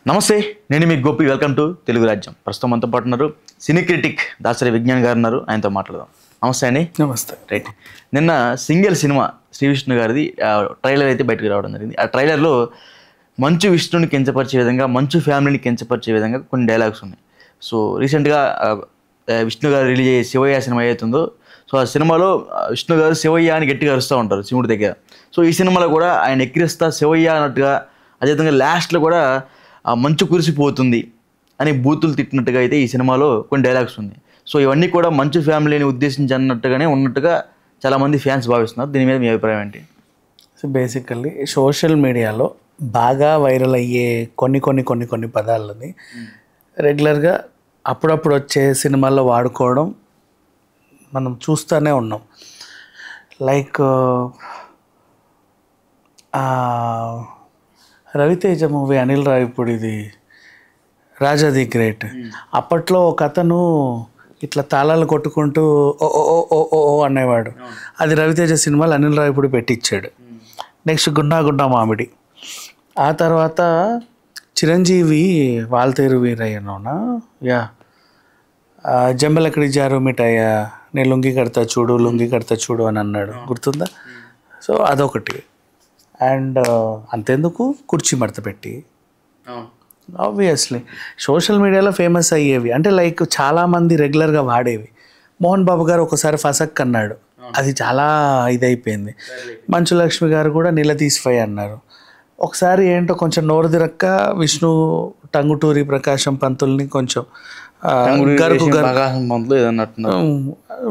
నమస్తే, నేను మీ Gopi. Welcome to Telugu రాజ్యం. ప్రస్తుతం మనతో పాటు ఉన్నారు సినీ క్రిటిక్ దాసరి విజ్ఞాన్ గారు ఉన్నారు. ఆయనతో మాట్లాడదాం. నమస్తే అండి. నమస్తే. రైట్, నిన్న సింగిల్ సినిమా శ్రీ విష్ణు గారిది ట్రైలర్ అయితే బయటకు రావడం జరిగింది. ఆ ట్రైలర్లో మంచు విష్ణుని కించపరిచే విధంగా, మంచు ఫ్యామిలీని కించపరిచే విధంగా కొన్ని డైలాగ్స్ ఉన్నాయి. సో రీసెంట్గా విష్ణు గారు రిలీజ్ అయ్యే శివయ్య సినిమా అవుతుందో, సో ఆ సినిమాలో విష్ణు గారు శివయ్య అని గట్టిగా అరుస్తూ ఉంటారు శివుడి దగ్గర. సో ఈ సినిమాలో కూడా ఆయన ఎక్కిరిస్తా శివయ్య అన్నట్టుగా, అదేవిధంగా లాస్ట్లో కూడా ఆ మంచు కురిసిపోతుంది అని బూతులు తిట్టినట్టుగా అయితే ఈ సినిమాలో కొన్ని డైలాగ్స్ ఉన్నాయి. సో ఇవన్నీ కూడా మంచు ఫ్యామిలీని ఉద్దేశించి అన్నట్టుగానే ఉన్నట్టుగా చాలామంది ఫ్యాన్స్ భావిస్తున్నారు. దీని మీద మీ అభిప్రాయం ఏంటి? సో బేసికల్లీ సోషల్ మీడియాలో బాగా వైరల్ అయ్యే కొన్ని పదాలని రెగ్యులర్గా అప్పుడప్పుడు వచ్చే సినిమాల్లో వాడుకోవడం మనం చూస్తూనే ఉన్నాం. లైక్ రవితేజ మూవీ అనిల్ రావిపూడిది రాజా ది గ్రేట్. అప్పట్లో ఒక అతను ఇట్లా తాళాలు కొట్టుకుంటూ ఓ ఓ ఓ ఓ ఓ అనేవాడు. అది రవితేజ సినిమాలు అనిల్ రావిపూడి పెట్టించాడు. నెక్స్ట్ గుండా గుండా మామిడి. ఆ తర్వాత చిరంజీవి వాల్తేరు వీరయ్యనోనా జంబలక్కడి జారు మిఠాయ, నేను లుంగి కడతా చూడు అని అన్నాడు, గుర్తుందా? సో అదొకటి. అండ్ అంతెందుకు కుర్చీ మడత పెట్టి, ఆబ్వియస్లీ సోషల్ మీడియాలో ఫేమస్ అయ్యేవి అంటే లైక్ చాలామంది రెగ్యులర్గా వాడేవి. మోహన్ బాబు గారు ఒకసారి ఫసక్ అన్నాడు, అది చాలా ఇదైపోయింది. మంచు లక్ష్మి గారు కూడా నిలదీసిపోయి అన్నారు. ఒకసారి ఏంటో కొంచెం నోరు తిరక్క విష్ణు టంగుటూరి ప్రకాశం పంతుల్ని కొంచెం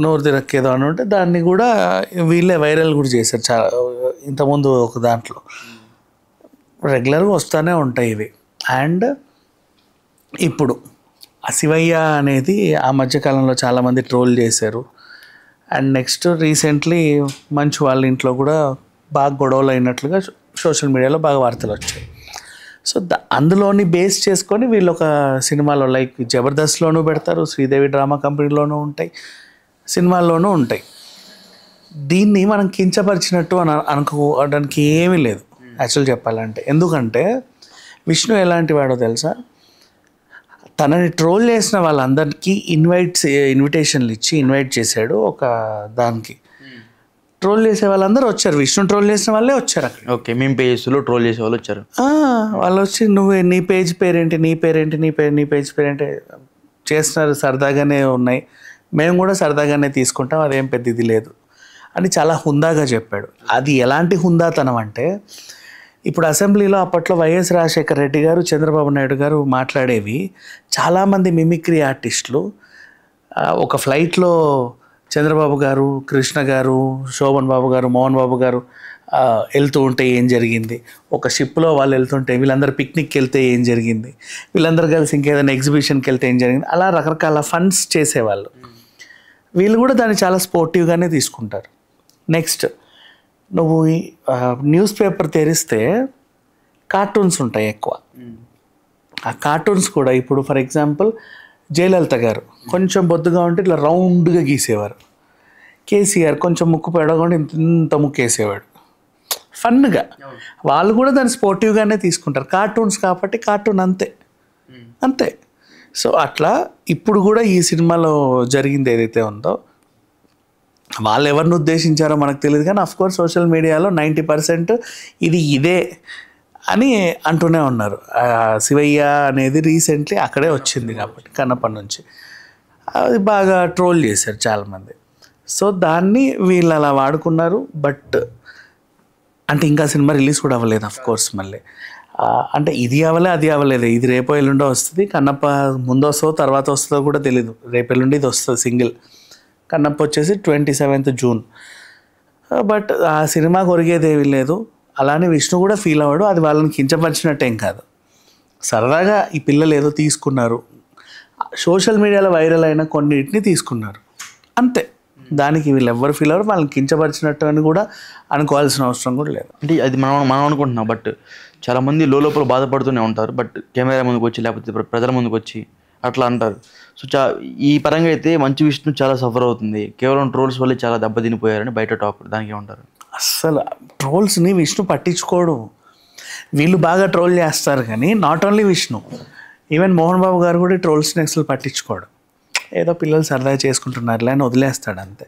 నోరు తిరక్క ఏదో అని ఉంటే దాన్ని కూడా వీళ్ళే వైరల్ కూడా చేశారు చాలా ఇంతకుముందు ఒక దాంట్లో. రెగ్యులర్గా వస్తూనే ఉంటాయి ఇవి. అండ్ ఇప్పుడు ఆ శివయ్య అనేది ఆ మధ్యకాలంలో చాలామంది ట్రోల్ చేశారు. అండ్ నెక్స్ట్ రీసెంట్లీ మంచు వాళ్ళ ఇంట్లో కూడా బాగా గొడవలు అయినట్లుగా సోషల్ మీడియాలో బాగా వార్తలు వచ్చాయి. సో అందులోని బేస్ చేసుకొని వీళ్ళు ఒక సినిమాలో లైక్ జబర్దస్త్లోనూ పెడతారు, శ్రీదేవి డ్రామా కంపెనీలోనూ ఉంటాయి, సినిమాల్లోనూ ఉంటాయి. దీన్ని మనం కించపరిచినట్టు అని అనుకోవడానికి ఏమీ లేదు యాక్చువల్ చెప్పాలంటే. ఎందుకంటే విష్ణు ఎలాంటి వాడో తెలుసా? తనని ట్రోల్ చేసిన వాళ్ళందరికీ ఇన్విటేషన్లు ఇచ్చి ఇన్వైట్ చేశాడు. ఒక దానికి ట్రోల్ చేసే వాళ్ళందరూ వచ్చారు, విష్ణు ట్రోల్ చేసిన వాళ్ళే వచ్చారు అక్కడ. ఓకే, మేము పేజ్లో ట్రోల్ చేసే వాళ్ళు వచ్చారు. వాళ్ళు వచ్చి నువ్వు నీ పేజ్ పేరేంటి, నీ పేజ్ పేరేంటి చేస్తున్నారు, సరదాగానే ఉన్నాయి, మేము కూడా సరదాగానే తీసుకుంటాం, అదేం పెద్ద ఇది లేదు అని చాలా హుందాగా చెప్పాడు. అది ఎలాంటి హుందాతనం అంటే, ఇప్పుడు అసెంబ్లీలో అప్పట్లో వైఎస్ రాజశేఖర రెడ్డి గారు, చంద్రబాబు నాయుడు గారు మాట్లాడేవి చాలామంది మిమిక్రీ ఆర్టిస్టులు ఒక ఫ్లైట్లో చంద్రబాబు గారు, కృష్ణ గారు, శోభన్ బాబు గారు, మోహన్ బాబు గారు వెళ్తూ ఉంటే ఏం జరిగింది, ఒక షిప్లో వాళ్ళు వెళ్తుంటే వీళ్ళందరూ పిక్నిక్కి వెళ్తే ఏం జరిగింది, వీళ్ళందరూ కలిసి ఇంకేదైనా ఎగ్జిబిషన్కి వెళ్తే ఏం జరిగింది, అలా రకరకాల ఫండ్స్ చేసేవాళ్ళు. వీళ్ళు కూడా దాన్ని చాలా స్పోర్టివ్గానే తీసుకుంటారు. నెక్స్ట్ నువ్వు న్యూస్ పేపర్ తెరిస్తే కార్టూన్స్ ఉంటాయి ఎక్కువ. ఆ కార్టూన్స్ కూడా ఇప్పుడు ఫర్ ఎగ్జాంపుల్ జయలలిత గారు కొంచెం బొద్దుగా ఉంటే ఇట్లా రౌండ్గా గీసేవారు. కేసీఆర్ కొంచెం ముక్కు పెడకుండా ఇంత ముక్కు వేసేవాడు. ఫన్గా వాళ్ళు కూడా దాన్ని స్పోర్టివ్గానే తీసుకుంటారు. కార్టూన్స్ కాబట్టి కార్టూన్ అంతే. సో అట్లా ఇప్పుడు కూడా ఈ సినిమాలో జరిగింది ఏదైతే ఉందో, వాళ్ళు ఎవరిని ఉద్దేశించారో మనకు తెలియదు, కానీ అఫ్కోర్స్ సోషల్ మీడియాలో 90% ఇదే అని అంటూనే ఉన్నారు. శివయ్య అనేది రీసెంట్లీ అక్కడే వచ్చింది కాబట్టి కన్నప్ప నుంచి అది బాగా ట్రోల్ చేశారు చాలామంది. సో దాన్ని వీళ్ళు అలా వాడుకున్నారు. బట్ అంటే ఇంకా సినిమా రిలీజ్ కూడా అవ్వలేదు అఫ్కోర్స్. మళ్ళీ అంటే ఇది అవ్వలే అది అవ్వలేదు, ఇది రేపో ఎల్లుండో వస్తుంది. కన్నప్ప ముందు వస్తుందో తర్వాత వస్తుందో కూడా తెలీదు. రేపు ఎల్లుండి ఇది వస్తుంది సింగిల్. కన్నప్ప వచ్చేసి 27th జూన్. బట్ ఆ సినిమా కొరిగేదేమీ లేదు. అలానే విష్ణు కూడా ఫీల్ అవ్వడు, అది వాళ్ళని కించపరిచినట్టేం కాదు. సరదాగా ఈ పిల్లలు ఏదో తీసుకున్నారు, సోషల్ మీడియాలో వైరల్ అయిన కొన్నిటిని తీసుకున్నారు అంతే. దానికి వీళ్ళు ఎవ్వరు ఫీల్ అవ్వరు, వాళ్ళని కించపరిచినట్టు అని కూడా అనుకోవాల్సిన అవసరం కూడా లేదు. అంటే అది మనం అనుకుంటున్నాం, బట్ చాలామంది లోపల బాధపడుతూనే ఉంటారు. బట్ కెమెరా ముందుకు వచ్చి లేకపోతే ప్రజల ముందుకు వచ్చి అట్లా అంటారు. సో ఈ పరంగా అయితే మంచు విష్ణు చాలా సఫర్ అవుతుంది, కేవలం ట్రోల్స్ వల్లే చాలా దెబ్బతినిపోయారని బయట టాక్. దానికి ఏమంటారు? అస్సలు ట్రోల్స్ని విష్ణు పట్టించుకోడు. వీళ్ళు బాగా ట్రోల్ చేస్తారు కానీ not only Vishnu, even Mohan Babu garu కూడా ట్రోల్స్ని అసలు పట్టించుకోడు. ఏదో పిల్లలు సరదాగా చేసుకుంటున్నారులే అని వదిలేస్తాడు అంతే.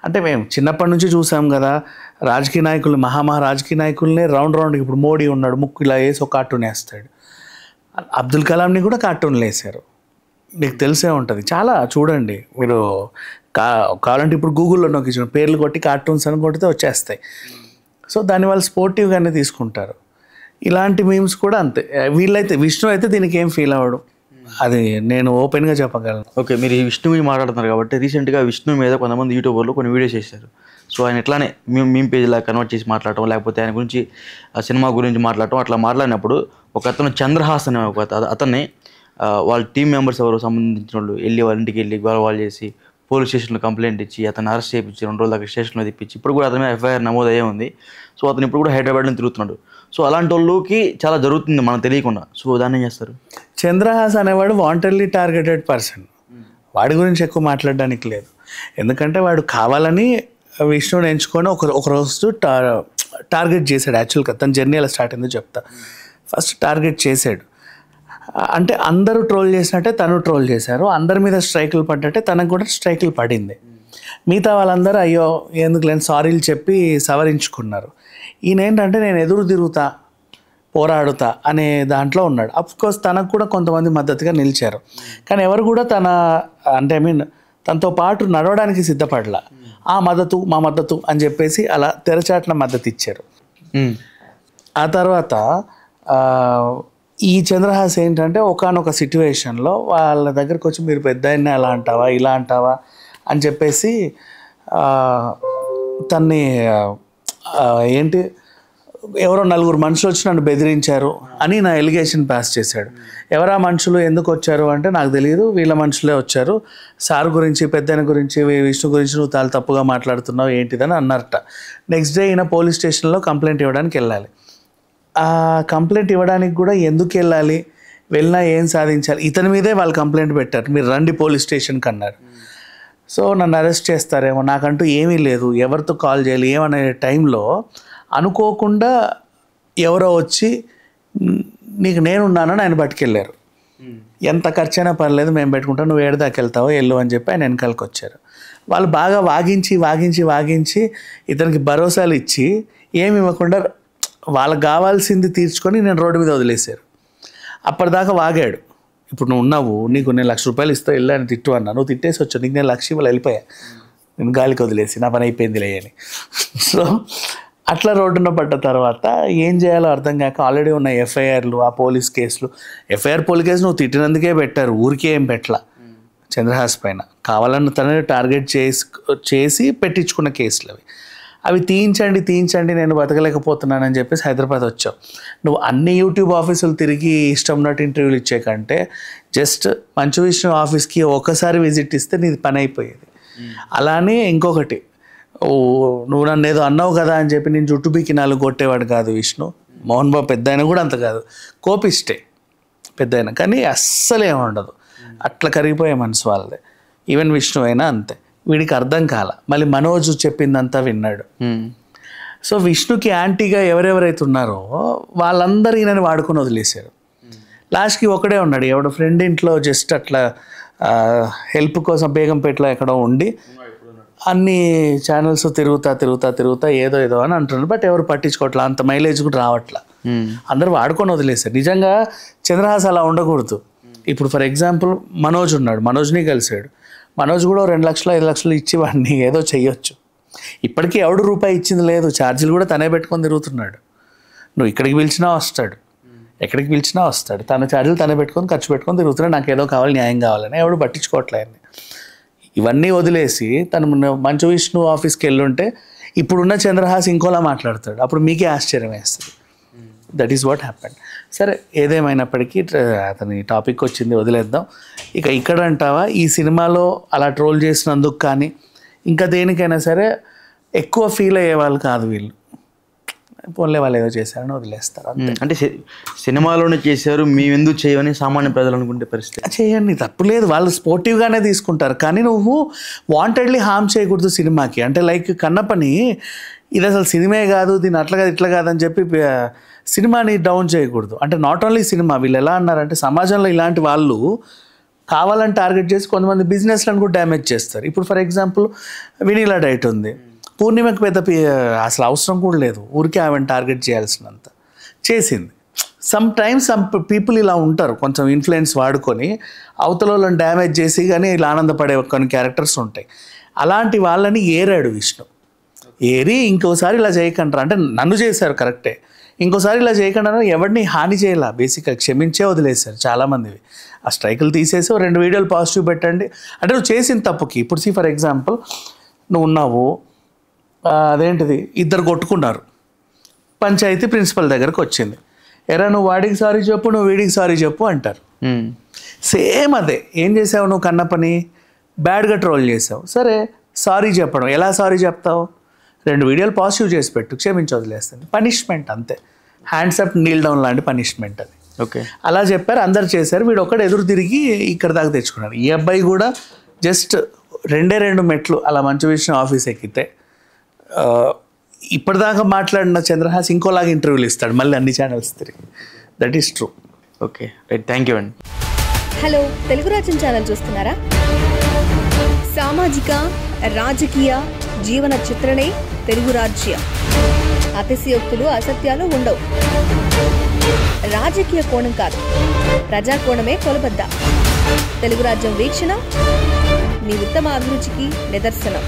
అంటే మేము చిన్నప్పటి నుంచి చూసాం కదా, రాజకీయ నాయకులు రాజకీయ నాయకులనే రౌండ్కి ఇప్పుడు మోడీ ఉన్నాడు, ముక్కు ఇలా వేసి ఒక కార్టూన్ వేస్తాడు. అబ్దుల్ కలాంని కూడా కార్టూన్లు వేశారు, మీకు తెలిసే ఉంటుంది. చాలా చూడండి మీరు, కావాలంటే ఇప్పుడు గూగుల్లో నొక్కి చూడండి, పేర్లు కొట్టి కార్టూన్స్ అని కొడితే వచ్చేస్తాయి. సో దాన్ని వాళ్ళు స్పోర్టివ్గానే తీసుకుంటారు. ఇలాంటి మీమ్స్ కూడా అంతే. వీళ్ళైతే విష్ణు అయితే దీనికి ఏం ఫీల్ అవ్వడు, అది నేను ఓపెన్గా చెప్పగలను. ఓకే, మీరు ఈ విష్ణు గురించి మాట్లాడుతున్నారు కాబట్టి రీసెంట్గా విష్ణు మీద కొంతమంది యూట్యూబర్లు కొన్ని వీడియోస్ చేశారు. సో ఆయన ఎట్లానే మీమ్ పేజ్లా కన్వర్ట్ చేసి మాట్లాడటం, లేకపోతే ఆయన గురించి సినిమా గురించి మాట్లాడటం, అట్లా మాట్లాడినప్పుడు ఒక అతను చంద్రహాస్ అనే ఒక అతన్ని వాళ్ళ టీం మెంబర్స్ ఎవరు సంబంధించిన వాళ్ళు వెళ్ళి వాళ్ళ ఇంటికి వెళ్ళి గొడవలు చేసి పోలీస్ స్టేషన్లో కంప్లైంట్ ఇచ్చి అతను అరెస్ట్ చేయించి 2 రోజుల దాకా స్టేషన్లో తెప్పించి ఇప్పుడు కూడా అతని మీద ఎఫ్ఐఆర్ నమోదు అయ్యే ఉంది. సో అతను ఇప్పుడు కూడా హైదరాబాద్లో తిరుగుతున్నాడు. సో అలాంటి వాళ్ళకి చాలా జరుగుతుంది మనం తెలియకుండా. సో దాన్ని ఏం చేస్తారు? చంద్రహాస్ అనేవాడు వాంటెడ్లీ టార్గెటెడ్ పర్సన్, వాడి గురించి ఎక్కువ మాట్లాడడానికి లేదు. ఎందుకంటే వాడు కావాలని విష్ణుని ఎంచుకొని ఒక రోజు టార్గెట్ చేశాడు. యాక్చువల్గా తన జర్నీ ఎలా స్టార్ట్ అయిందో చెప్తా. ఫస్ట్ టార్గెట్ చేశాడు అంటే అందరూ ట్రోల్ చేసినట్టే తను ట్రోల్ చేశారు, అందరి మీద స్ట్రైకులు పడ్డట్టే తనకు కూడా స్ట్రైకులు పడింది. మిగతా వాళ్ళందరూ అయ్యో ఎందుకు లేని సారీలు చెప్పి సవరించుకున్నారు. ఈయన ఏంటంటే నేను ఎదురు తిరుగుతా పోరాడుతా అనే దాంట్లో ఉన్నాడు. అఫ్కోర్స్ తనకు కూడా కొంతమంది మద్దతుగా నిలిచారు, కానీ ఎవరు కూడా తనతో పాటు నడవడానికి సిద్ధపడలా. మా మద్దతు అని చెప్పేసి అలా తెరచాట్ల మద్దతు ఇచ్చారు. ఆ తర్వాత ఈ చంద్రహాస్ ఏంటంటే ఒకానొక సిట్యువేషన్లో వాళ్ళ దగ్గరకు వచ్చి మీరు పెద్ద అయినా అలా అంటావా ఇలా అంటావా అని చెప్పేసి తన్ని ఎవరో 4 మనుషులు వచ్చి నన్ను బెదిరించారు అని నా ఎలిగేషన్ పాస్ చేశాడు. ఎవరా మనుషులు ఎందుకు వచ్చారు అంటే నాకు తెలియదు, వీళ్ళ మనుషులే వచ్చారు, సార్ గురించి పెద్దయిన గురించి విష్ణు గురించి నువ్వు చాలా తప్పుగా మాట్లాడుతున్నావు ఏంటిదని అన్నారట. నెక్స్ట్ డే ఈయన పోలీస్ స్టేషన్లో కంప్లైంట్ ఇవ్వడానికి వెళ్ళాలి. ఆ కంప్లైంట్ ఇవ్వడానికి కూడా ఎందుకు వెళ్ళాలి, వెళ్ళినా ఏం సాధించాలి, ఇతని మీదే వాళ్ళు కంప్లైంట్ పెట్టారు, మీరు రండి పోలీస్ స్టేషన్కి అన్నారు. సో నన్ను అరెస్ట్ చేస్తారేమో, నాకంటూ ఏమీ లేదు, ఎవరితో కాల్ చేయాలి ఏమనే టైంలో అనుకోకుండా ఎవరో వచ్చి నీకు నేనున్నానని ఆయన పట్టుకెళ్ళారు. ఎంత ఖర్చైనా పర్లేదు మేము పెట్టుకుంటాం, నువ్వు ఏడదాకా వెళ్తావో వెళ్ళు అని చెప్పి ఆయన వెనకాలకి వచ్చారు. వాళ్ళు బాగా వాగించి ఇతనికి భరోసాలు ఇచ్చి ఏమి ఇవ్వకుండా వాళ్ళకి కావాల్సింది తీర్చుకొని నేను రోడ్డు మీద వదిలేశారు. అప్పటిదాకా వాగాడు, ఇప్పుడు నువ్వు ఉన్నావు, నీకు నేను ₹1,00,000 ఇస్తా వెళ్ళి అని తిట్టు అన్నా, నువ్వు తిట్టేసి వచ్చావు, నీకు నేను 1,00,000 ఇవ్వాలి వెళ్ళిపోయా, నేను గాలికి వదిలేసి నా పని అయిపోయిందిలే అని. సో అట్లా రోడ్డున పడ్డ తర్వాత ఏం చేయాలో అర్థం కాక ఆల్రెడీ ఉన్న ఎఫ్ఐఆర్లు, ఆ పోలీస్ కేసులు, పోలీస్ కేసు నువ్వు తిట్టినందుకే పెట్టారు, ఊరికే ఏం పెట్టలా చంద్రహాస్ పైన, కావాలన్న తనని టార్గెట్ చేసి పెట్టించుకున్న కేసులు అవి తీయించండి నేను బతకలేకపోతున్నానని చెప్పేసి హైదరాబాద్ వచ్చావు. నువ్వు అన్ని యూట్యూబ్ ఆఫీసులు తిరిగి ఇష్టం ఉన్నట్టు ఇంటర్వ్యూలు ఇచ్చే కంటే జస్ట్ మంచు విష్ణు ఆఫీస్కి ఒకసారి విజిట్ ఇస్తే నీది పని అయిపోయేది. అలానే ఇంకొకటి, నువ్వు నన్ను ఏదో అన్నావు కదా అని చెప్పి నేను జుట్టు బీకి 4 కొట్టేవాడు కాదు విష్ణు. మోహన్ బాబు పెద్ద ఆయన కూడా అంత కాదు, కోపిష్టే పెద్ద ఆయన, కానీ అస్సలే ఉండదు, అట్లా కరిగిపోయే మనసు వాళ్ళదే. ఈవెన్ విష్ణు అయినా అంతే, వీడికి అర్థం కాల, మళ్ళీ మనోజ్ చెప్పిందంతా విన్నాడు. సో విష్ణుకి యాంటీగా ఎవరెవరైతే ఉన్నారో వాళ్ళందరూ ఈయనని వాడుకొని వదిలేశారు. లాస్ట్కి ఒకడే ఉన్నాడు, ఎవడో ఫ్రెండ్ ఇంట్లో జస్ట్ అట్లా హెల్ప్ కోసం బేగంపేటలో ఎక్కడో ఉండి అన్ని ఛానల్స్ తిరుగుతా ఏదో అని అంటున్నారు. బట్ ఎవరు పట్టించుకోవట్లా, అంత మైలేజ్ కూడా రావట్లా, అందరూ వాడుకొని వదిలేశారు. నిజంగా చంద్రహాస్ అలా ఉండకూడదు. ఇప్పుడు ఫర్ ఎగ్జాంపుల్ మనోజ్ ఉన్నాడు, మనోజ్ని కలిశాడు, మనోజ్ కూడా 2 లక్షలు 5 లక్షలు ఇచ్చి వాడిని ఏదో చెయ్యొచ్చు. ఇప్పటికీ ఎవడు రూపాయి ఇచ్చింది లేదు, ఛార్జీలు కూడా తనే పెట్టుకొని తిరుగుతున్నాడు. నువ్వు ఇక్కడికి పిలిచినా వస్తాడు, ఎక్కడికి పిలిచినా వస్తాడు, తన ఛార్జీలు తనే పెట్టుకొని ఖర్చు పెట్టుకొని తిరుగుతున్నాడు, నాకు ఏదో కావాలి న్యాయం కావాలని ఎవడు పట్టించుకోవట్లేదు. ఇవన్నీ వదిలేసి తను మంచు విష్ణు ఆఫీస్కి వెళ్ళుంటే ఇప్పుడున్న చంద్రహాస్ ఇంకోలా మాట్లాడతాడు, అప్పుడు మీకే ఆశ్చర్యం వేస్తుంది. That is what happened. సరే ఏదేమైనప్పటికీ అతని టాపిక్ వచ్చింది, వదిలేద్దాం. ఇక్కడ అంటావా ఈ సినిమాలో అలా ట్రోల్ చేసినందుకు కానీ ఇంకా దేనికైనా సరే ఎక్కువ ఫీల్ అయ్యే వాళ్ళు కాదు వీళ్ళు, పోన్లే వాళ్ళు ఏదో చేశారని వదిలేస్తారు. అంటే సినిమాలోనే చేశారు మేము ఎందుకు చేయమని సామాన్య ప్రజలు అనుకుంటే పరిస్థితి. చేయండి, తప్పు లేదు, వాళ్ళు స్పోర్టివ్గానే తీసుకుంటారు, కానీ నువ్వు వాంటెడ్లీ హార్మ్ చేయకూడదు సినిమాకి. అంటే లైక్ కన్నప్పని ఇది అసలు సినిమా కాదు, దీన్ని అట్లా కాదు ఇట్లా కాదని చెప్పి సినిమాని డౌన్ చేయకూడదు. అంటే నాట్ ఓన్లీ సినిమా, వీళ్ళు ఎలా అన్నారంటే సమాజంలో ఇలాంటి వాళ్ళు కావాలని టార్గెట్ చేసి కొంతమంది బిజినెస్లను కూడా డ్యామేజ్ చేస్తారు. ఇప్పుడు ఫర్ ఎగ్జాంపుల్ వెనీలా డైట్ ఉంది, పూర్ణిమకి పెద్ద అసలు అవసరం కూడా లేదు, ఊరికే ఆమెను టార్గెట్ చేయాల్సినంత చేసింది. సమ్ టైమ్స్ సమ్ పీపుల్ ఇలా ఉంటారు, కొంచెం ఇన్ఫ్లుయెన్స్ వాడుకొని అవతల వాళ్ళని డ్యామేజ్ చేసి కానీ ఇలా ఆనందపడే కొన్ని క్యారెక్టర్స్ ఉంటాయి. అలాంటి వాళ్ళని ఏరాడు విష్ణు. ఏరి ఇంకోసారి ఇలా చేయకంటారు, అంటే నన్ను చేశారు కరెక్టే, ఇంకోసారి ఇలా చేయకుండా ఎవరిని హాని చేయాల, బేసిక్గా క్షమించే వదిలేశారు చాలామందివి. ఆ స్ట్రైకులు తీసేసి 2 వీడియోలు పాజిటివ్ పెట్టండి అంటే నువ్వు చేసిన తప్పుకి. ఇప్పుడు ఫర్ ఎగ్జాంపుల్ నువ్వు ఉన్నావు, అదేంటిది, ఇద్దరు కొట్టుకున్నారు, పంచాయతీ ప్రిన్సిపల్ దగ్గరకు వచ్చింది, ఎరా నువ్వు వాడికి సారీ చెప్పు, నువ్వు వీడికి సారీ చెప్పు అంటారు. సేమ్ అదే, ఏం చేసావు నువ్వు కన్నప్పని, బ్యాడ్గా ట్రోల్ చేసావు, సరే సారీ చెప్పడం, ఎలా సారీ చెప్తావు, 2 వీడియోలు పాజిటివ్ చేసి పెట్టు, క్షమించి వదిలేస్తుంది, పనిష్మెంట్ అంతే, హ్యాండ్స్ అప్ నీల్ డౌన్ లాంటి పనిష్మెంట్ అది. ఓకే, అలా చెప్పారు, అందరు చేశారు, వీడు ఒక్కడు ఎదురు తిరిగి ఇక్కడ దాకా తెచ్చుకున్నాడు. ఈ అబ్బాయి కూడా జస్ట్ 2 మెట్లు అలా మంచు విషయం ఆఫీస్ ఎక్కితే ఇప్పటిదాకా మాట్లాడిన చంద్రహాస్ ఇంకోలాగా ఇంటర్వ్యూలు ఇస్తాడు మళ్ళీ అన్ని ఛానల్స్ తిరిగి. That is true. Okay right, thank you అండి. హలో, తెలుగు రాజ్యం ఛానల్ చూస్తున్నారా? సామాజిక రాజకీయ జీవన చిత్రణే తెలుగు రాజ్యం. అతిశయోక్తులు అసత్యాలు ఉండవు. రాజకీయ కోణం కాదు, ప్రజా కోణమే కొలబద్ద. తెలుగు రాజ్యం వీక్షణ మీ ఉత్తమ అభిరుచికి నిదర్శనం.